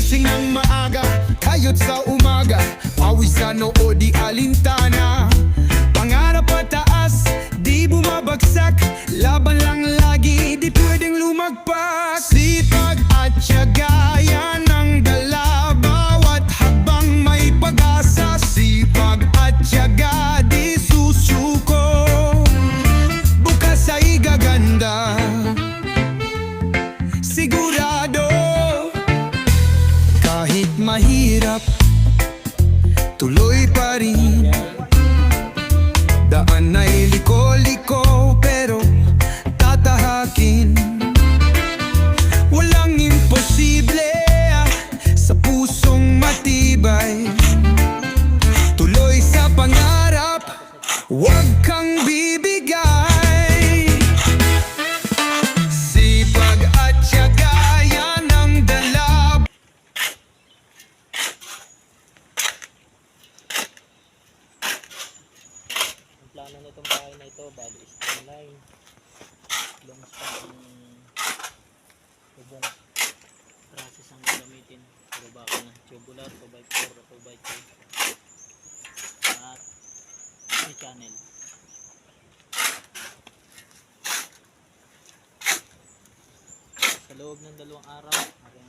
Gising ng maaga, kayot sa umaga, pawis sa noo di alintana. Pangarap pataas, di bumabagsak, laban lang lagi, di pwedeng lumagpak. Sipag at tiyaga, yan ang dala, bawat habang may pag-asa. Sipag at tiyaga, di susuko, bukas ay gaganda. Sigurado, kahit mahirap, tuloy pa rin. Daan ay liko-liko, pero tatahakin. Walang imposible sa pusong matibay. Tuloy sa pangarap, huwag kang bibigay. Sipag at tiyaga, yan ang dala. Ang plano nitong bahay na ito, bali is 9 long span ang tubong trusses ang gagamitin. Puro baka na tubular, 2x4, 2x2 at may channel. Sa loob ng 2 araw aking